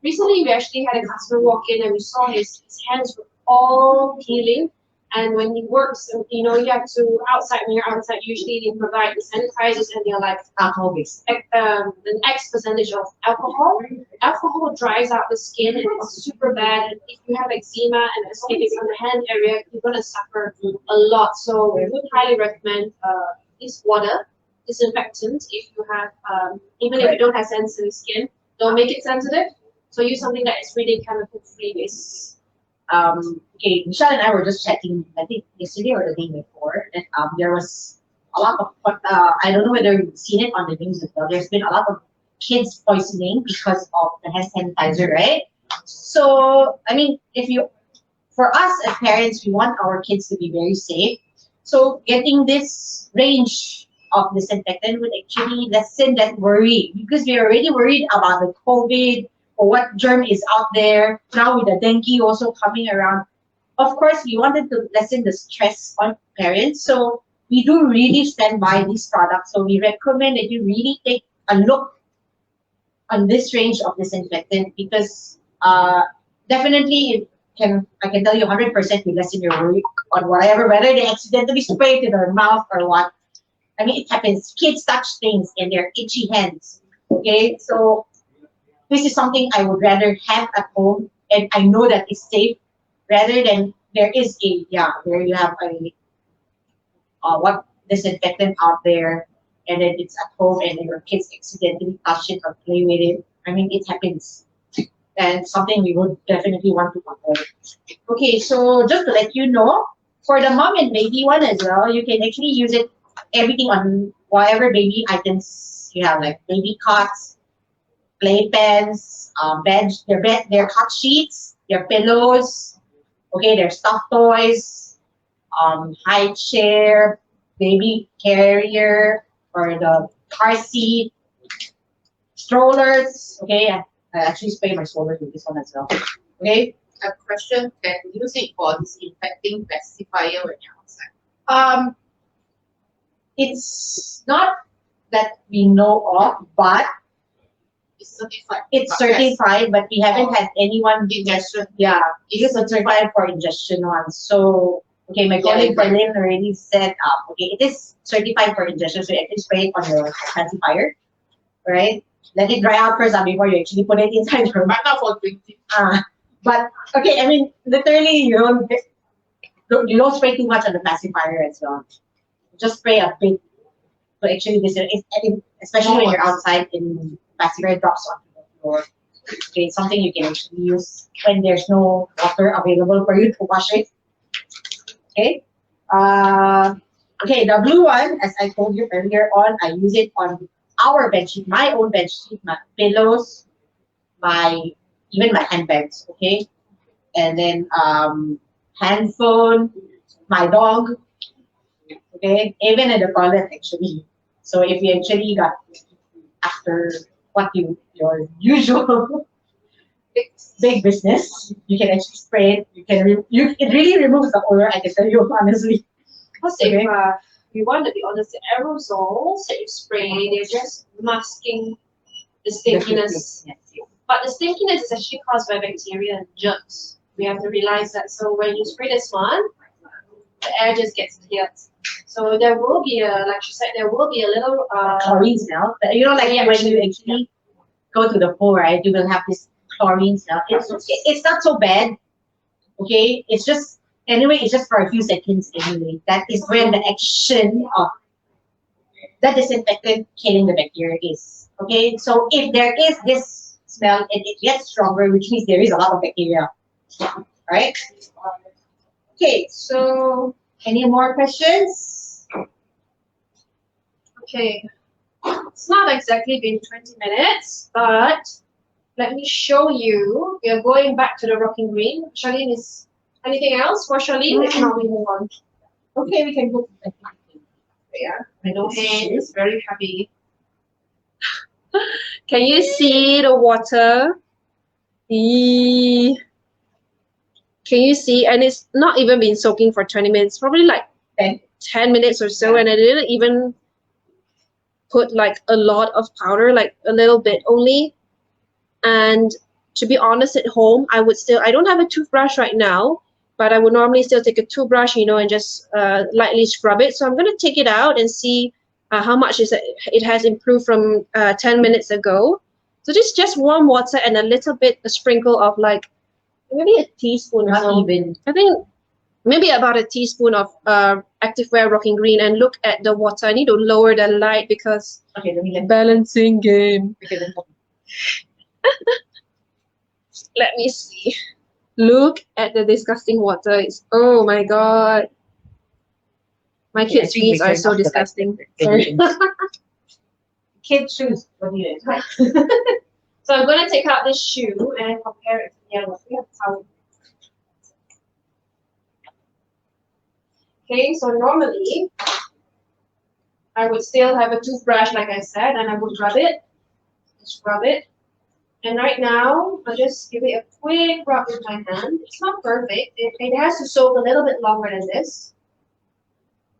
Recently, we actually had a customer walk in and we saw his hands were all peeling. And when he works, you have to when you're outside, usually they provide the sanitizers and they're like alcohol-based. An X percentage of alcohol. Alcohol dries out the skin and it's super bad. And if you have eczema and the skin is on the hand area, you're going to suffer a lot. So we would highly recommend this water disinfectant if you have, even if you don't have sensitive skin, don't make it sensitive. So use something that is really chemical free. Okay, Michelle and I were just checking, I think yesterday or the day before, and there was a lot of, I don't know whether you've seen it on the news as well, there's been a lot of kids poisoning because of the hand sanitizer, right? So, I mean, for us as parents, we want our kids to be very safe. So getting this range of disinfectant would actually lessen that worry, because we're already worried about the COVID, or what germ is out there. Now with the dengue also coming around. Of course, we wanted to lessen the stress on parents. So we do really stand by these products. So we recommend that you really take a look on this range of disinfectant, because definitely I can tell you 100% will lessen your worry on whatever, whether they accidentally spray it in their mouth or what. I mean, it happens. Kids touch things in their itchy hands. Okay, so this is something I would rather have at home, and I know that it's safe, rather than where you have what disinfectant out there, and then it's at home, and then your kids accidentally touch it or play with it. I mean, it happens, and something we would definitely want to avoid. Okay, so just to let you know, for the mom and baby one as well, you can actually use it everything on whatever baby items you have, like baby cots, playpens, their cot sheets, their pillows, okay, their stuffed toys, high chair, baby carrier, or the car seat, strollers. Okay, I actually spray my strollers with this one as well. Okay. A question: can you use it for disinfecting pacifier when you're outside? It's not that we know of, but It's certified. it's certified, but we haven't had anyone. Ingestion. Yeah, it is certified for ingestion one. So, okay, my colleague Berlin already said, okay, it is certified for ingestion, so you actually spray it on your pacifier, right? Let it dry out first before you actually put it inside your mouth. But not for drinking. But, okay, I mean, literally, you don't spray too much on the pacifier as well. Just spray a bit. So actually, especially when you're outside and pacifier drops onto the floor. Okay, it's something you can actually use when there's no water available for you to wash it. Okay. Okay, the blue one, as I told you earlier on, I use it on our bedsheet, my own bedsheet, my pillows, even my handbags. Okay, and then handphone, my dog, okay, even in the toilet actually. So if you actually got after your usual big business, you can actually spray it. You can it really removes the odor. I can tell you honestly. Because Okay. if we want to be honest, the aerosols that you spray, they're just masking the stinkiness. Yes. But the stinkiness is actually caused by bacteria and germs. We have to realize that. So when you spray this one, the air just gets cleared. So there will be like she said, there will be a little Chlorine smell. You know, like when you actually go to the pool, right? You will have this chlorine smell. It's not so bad. Okay, it's just it's just for a few seconds anyway. That is when the action of the disinfectant killing the bacteria is. Okay, so if there is this smell and it gets stronger, which means there is a lot of bacteria. Right? Okay, so any more questions? Okay, it's not exactly been 20 minutes, but let me show you. We are going back to the Rockin Green. Charlene, is anything else for Charlene? If not, we move on. Okay, we can go. Yeah, my hand is very heavy. Can you see the water? Can you see? And it's not even been soaking for 20 minutes, probably like 10 minutes or so, and I didn't even put like a lot of powder, like a little bit only. And to be honest, at home, I don't have a toothbrush right now, but I would normally still take a toothbrush, and just lightly scrub it. So I'm going to take it out and see how much it has improved from 10 minutes ago. So this is just warm water and a sprinkle of like maybe a teaspoon or so. Even. I think maybe about a teaspoon of Activewear Rockin Green, and look at the water. I need to lower the light because balancing game. Let me see. Look at the disgusting water. Oh my god. My kids' feet are so disgusting. Sorry. Kids' shoes. What do you expect? So I'm going to take out this shoe and compare it to the other one. Okay, so normally I would still have a toothbrush, like I said, and I would rub it. Just rub it. And right now, I'll just give it a quick rub with my hand. It's not perfect. It has to soak a little bit longer than this.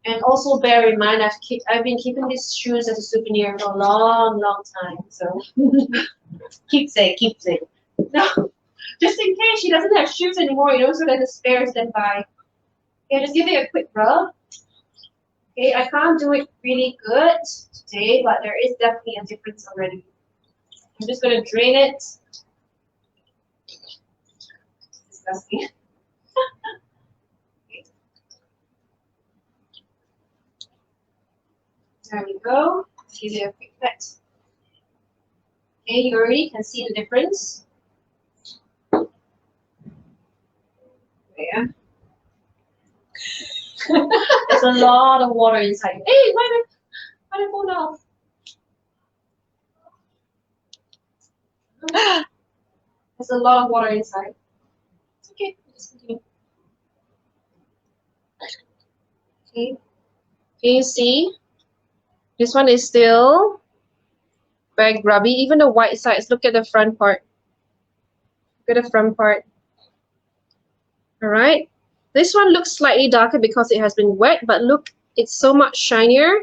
And also bear in mind, I've been keeping these shoes as a souvenir for a long, long time. So keepsake. No, just in case she doesn't have shoes anymore, so there's a spare standby. Okay, just give it a quick rub. Okay, I can't do it really good today, but there is definitely a difference already. I'm just going to drain it. Disgusting. Okay. There we go. Give it a quick wet. Okay, you already can see the difference. Yeah. There's a lot of water inside. Hey, why did I fall off? There's a lot of water inside. It's okay. Just continue. Okay. Can you see? This one is still very grubby. Even the white sides. Look at the front part. Look at the front part. All right. This one looks slightly darker because it has been wet, but look, it's so much shinier.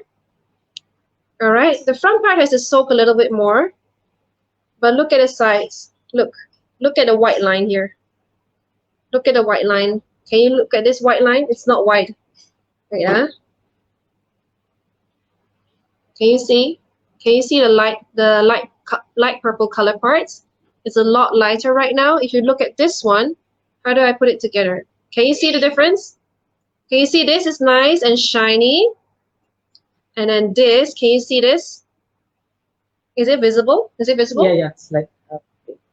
All right. The front part has to soak a little bit more. But look at the sides. Look at the white line here. Look at the white line. Can you look at this white line? It's not white. Yeah. Can you see? Can you see the light purple color parts? It's a lot lighter right now. If you look at this one, how do I put it together? Can you see the difference? Can you see this is nice and shiny? And then this, can you see this? Is it visible? Is it visible? Yeah, it's like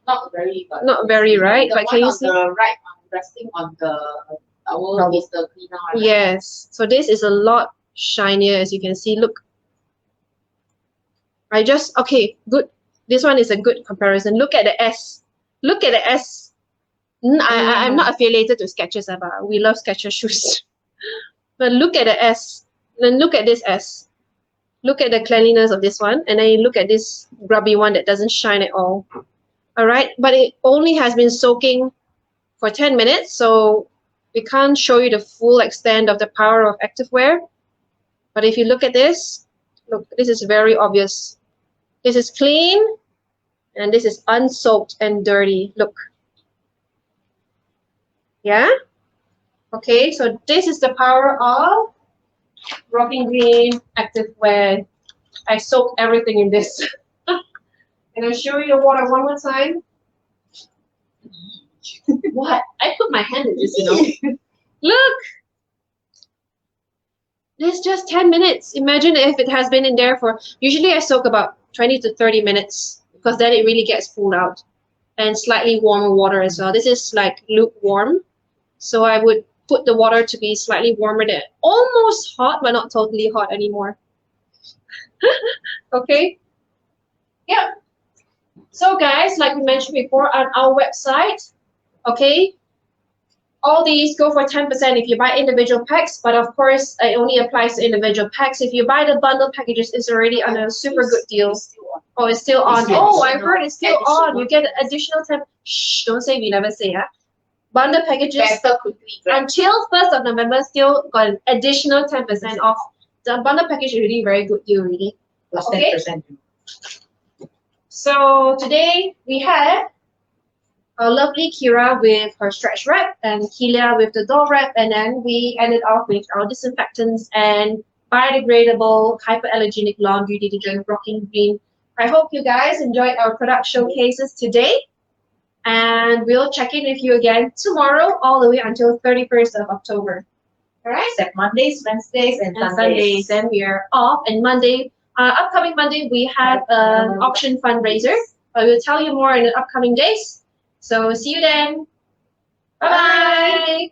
Not very, but Not very, right? the But one can you on see? the right one resting on the towel is the cleaner one. Yes. So this is a lot shinier, as you can see. Look. Okay, good. This one is a good comparison. Look at the S. Look at the S. I'm not affiliated to Skechers, but we love Skechers shoes. But look at the S. Then look at this S. Look at the cleanliness of this one, and then you look at this grubby one that doesn't shine at all. All right, but it only has been soaking for 10 minutes, so we can't show you the full extent of the power of activewear. But if you look at this, look, this is very obvious. This is clean, and this is unsoaked and dirty. Look. Yeah? Okay, so this is the power of Rockin Green Active Wear. I soak everything in this. And I'll show you the water one more time. What? I put my hand in this, you know. Look! It's just 10 minutes. Imagine if it has been in there for, usually I soak about 20 to 30 minutes because then it really gets pulled out. And slightly warmer water as well. This is like lukewarm. So I would put the water to be slightly warmer than almost hot, but not totally hot anymore. Okay? Yeah. So guys, like we mentioned before, on our website, okay, all these go for 10% if you buy individual packs, but of course, it only applies to individual packs. If you buy the bundle packages, it's already on a super good deal. Oh, it's still on. Oh, I heard it's still on. You get additional 10. Shh, don't say we never say, huh? Bundle packages until 1st of November still got an additional 10% off. The bundle package is really very good deal, really. Plus Okay. 10%. So today we had our lovely Kira with her stretch wrap and Kelia with the door wrap, and then we ended off with our disinfectants and biodegradable hypoallergenic laundry detergent Rockin Green. I hope you guys enjoyed our product showcases today, and we'll check in with you again tomorrow all the way until 31st of October. All right? Except Mondays, Wednesdays, and And Sundays. Sundays, then we are off. And Monday, upcoming Monday, we have an auction fundraiser. But we'll tell you more in the upcoming days. So see you then. Bye-bye.